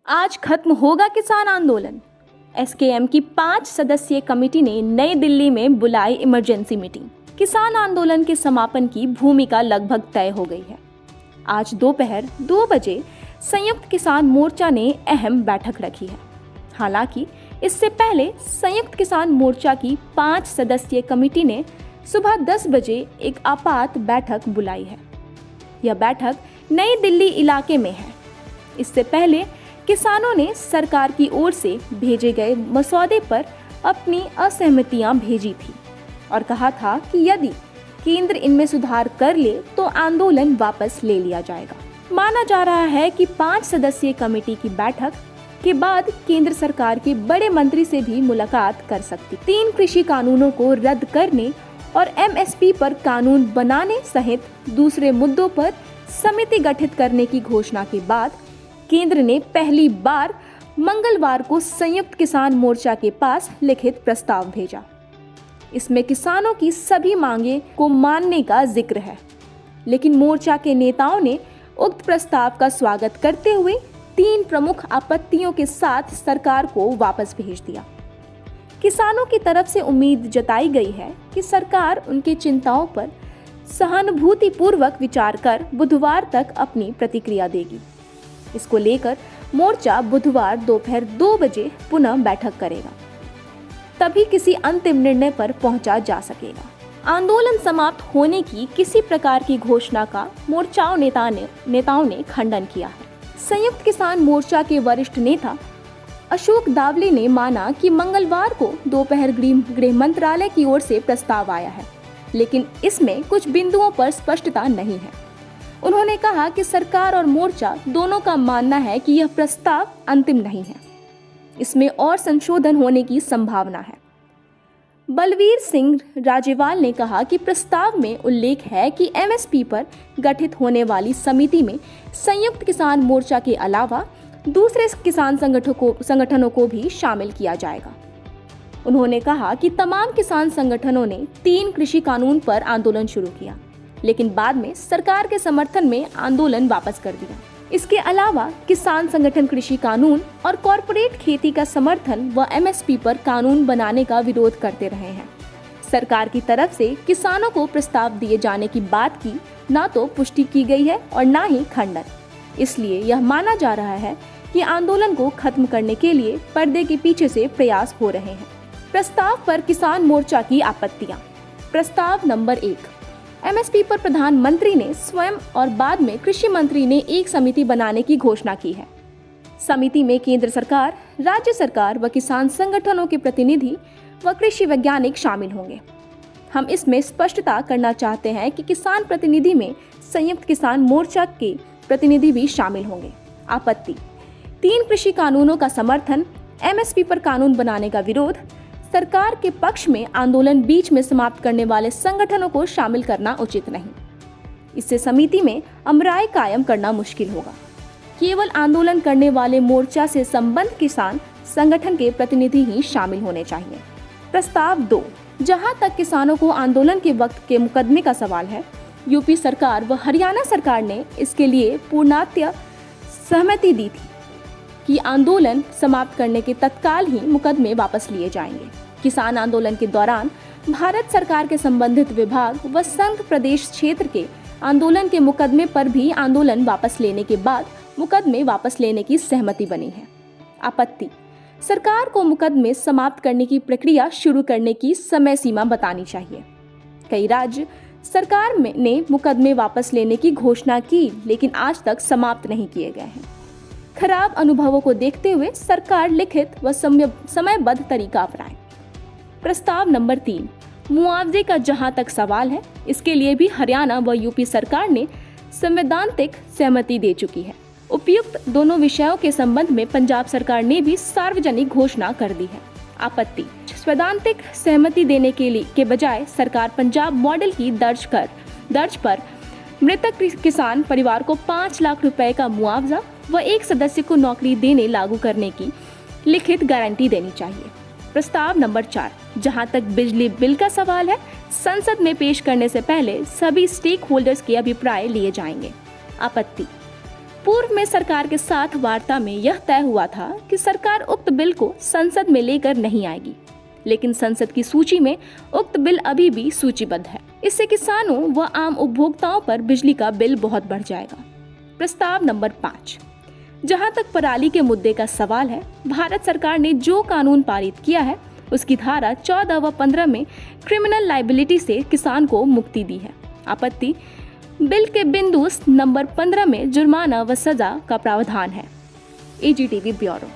आज खत्म होगा किसान आंदोलन। एसकेएम की 5 सदस्यीय कमेटी ने नई दिल्ली में बुलाई इमरजेंसी मीटिंग। किसान आंदोलन के समापन की भूमिका लगभग तय हो गई है। आज दोपहर 2 बजे संयुक्त किसान मोर्चा ने अहम बैठक रखी है। हालांकि इससे पहले संयुक्त किसान मोर्चा की 5 सदस्यीय कमेटी ने सुबह 10 बजे एक आपात बैठक बुलाई है। यह बैठक नई दिल्ली इलाके में है। इससे पहले किसानों ने सरकार की ओर से भेजे गए मसौदे पर अपनी असहमतियां भेजी थी और कहा था कि यदि केंद्र इनमें सुधार कर ले तो आंदोलन वापस ले लिया जाएगा। माना जा रहा है कि 5 सदस्यीय कमेटी की बैठक के बाद केंद्र सरकार के बड़े मंत्री से भी मुलाकात कर सकती। 3 कृषि कानूनों को रद्द करने और एमएसपी पर कानून बनाने सहित दूसरे मुद्दों पर समिति गठित करने की घोषणा के बाद केंद्र ने पहली बार मंगलवार को संयुक्त किसान मोर्चा के पास लिखित प्रस्ताव भेजा। इसमें किसानों की सभी मांगे को मानने का जिक्र है, लेकिन मोर्चा के नेताओं ने उक्त प्रस्ताव का स्वागत करते हुए 3 प्रमुख आपत्तियों के साथ सरकार को वापस भेज दिया। किसानों की तरफ से उम्मीद जताई गई है कि सरकार उनकी चिंताओं पर सहानुभूतिपूर्वक विचार कर बुधवार तक अपनी प्रतिक्रिया देगी। इसको लेकर मोर्चा बुधवार दोपहर 2 बजे पुनः बैठक करेगा, तभी किसी अंतिम निर्णय पर पहुंचा जा सकेगा। आंदोलन समाप्त होने की किसी प्रकार की घोषणा का मोर्चा नेताओं ने खंडन किया है। संयुक्त किसान मोर्चा के वरिष्ठ नेता अशोक दावले ने माना कि मंगलवार को दोपहर गृह मंत्रालय की ओर से प्रस्ताव आया है, लेकिन इसमें कुछ बिंदुओं पर स्पष्टता नहीं है। उन्होंने कहा कि सरकार और मोर्चा दोनों का मानना है कि यह प्रस्ताव अंतिम नहीं है, इसमें और संशोधन होने की संभावना है। बलवीर सिंह राजेवाल ने कहा कि प्रस्ताव में उल्लेख है कि एमएसपी पर गठित होने वाली समिति में संयुक्त किसान मोर्चा के अलावा दूसरे किसान संगठनों को भी शामिल किया जाएगा। उन्होंने कहा कि तमाम किसान संगठनों ने 3 कृषि कानून पर आंदोलन शुरू किया, लेकिन बाद में सरकार के समर्थन में आंदोलन वापस कर दिया। इसके अलावा किसान संगठन कृषि कानून और कॉरपोरेट खेती का समर्थन व एमएसपी पर कानून बनाने का विरोध करते रहे हैं। सरकार की तरफ से किसानों को प्रस्ताव दिए जाने की बात की ना तो पुष्टि की गई है और ना ही खंडन। इसलिए यह माना जा रहा है कि आंदोलन को खत्म करने के लिए पर्दे के पीछे से प्रयास हो रहे हैं। प्रस्ताव पर किसान मोर्चा की आपत्तियां। प्रस्ताव नंबर 1। एमएसपी पर प्रधानमंत्री ने स्वयं और बाद में कृषि मंत्री ने एक समिति बनाने की घोषणा की है। समिति में केंद्र सरकार, राज्य सरकार व किसान संगठनों के प्रतिनिधि व कृषि वैज्ञानिक शामिल होंगे। हम इसमें स्पष्टता करना चाहते हैं कि किसान प्रतिनिधि में संयुक्त किसान मोर्चा के प्रतिनिधि भी शामिल होंगे। आपत्ति। 3 कृषि कानूनों का समर्थन, एमएसपी पर कानून बनाने का विरोध, सरकार के पक्ष में आंदोलन बीच में समाप्त करने वाले संगठनों को शामिल करना उचित नहीं। इससे समिति में अमराई कायम करना मुश्किल होगा। केवल आंदोलन करने वाले मोर्चा से संबद्ध किसान संगठन के प्रतिनिधि ही शामिल होने चाहिए। प्रस्ताव 2। जहां तक किसानों को आंदोलन के वक्त के मुकदमे का सवाल है, यूपी सरकार व हरियाणा सरकार ने इसके लिए पूर्णतः सहमति दी थी कि आंदोलन समाप्त करने के तत्काल ही मुकदमे वापस लिए जाएंगे। किसान आंदोलन के दौरान भारत सरकार के संबंधित विभाग व संघ प्रदेश क्षेत्र के आंदोलन के मुकदमे पर भी आंदोलन वापस लेने के बाद मुकदमे वापस लेने की सहमति बनी है। आपत्ति। सरकार को मुकदमे समाप्त करने की प्रक्रिया शुरू करने की समय सीमा बतानी चाहिए। कई राज्य सरकार ने मुकदमे वापस लेने की घोषणा की, लेकिन आज तक समाप्त नहीं किए गए हैं। खराब अनुभवों को देखते हुए सरकार लिखित व समयबद्ध तरीका अपनाए। प्रस्ताव नंबर 3। मुआवजे का जहां तक सवाल है, इसके लिए भी हरियाणा व यूपी सरकार ने संवैधानिक सहमति दे चुकी है। उपयुक्त दोनों विषयों के संबंध में पंजाब सरकार ने भी सार्वजनिक घोषणा कर दी है। आपत्ति। संवैधानिक सहमति देने के बजाय सरकार पंजाब मॉडल की दर्ज पर मृतक किसान परिवार को 5 लाख रुपए का मुआवजा व 1 सदस्य को नौकरी देने लागू करने की लिखित गारंटी देनी चाहिए। प्रस्ताव नंबर 4। जहां तक बिजली बिल का सवाल है, संसद में पेश करने से पहले सभी स्टेक होल्डर्स के अभिप्राय लिए जाएंगे। आपत्ति। पूर्व में सरकार के साथ वार्ता में यह तय हुआ था कि सरकार उक्त बिल को संसद में लेकर नहीं आएगी, लेकिन संसद की सूची में उक्त बिल अभी भी सूचीबद्ध है। इससे किसानों व आम उपभोक्ताओं पर बिजली का बिल बहुत बढ़ जाएगा। प्रस्ताव नंबर 5। जहां तक पराली के मुद्दे का सवाल है, भारत सरकार ने जो कानून पारित किया है उसकी धारा 14 व 15 में क्रिमिनल लायबिलिटी से किसान को मुक्ति दी है। आपत्ति: बिल के बिंदु नंबर 15 में जुर्माना व सजा का प्रावधान है। AGTV bureau.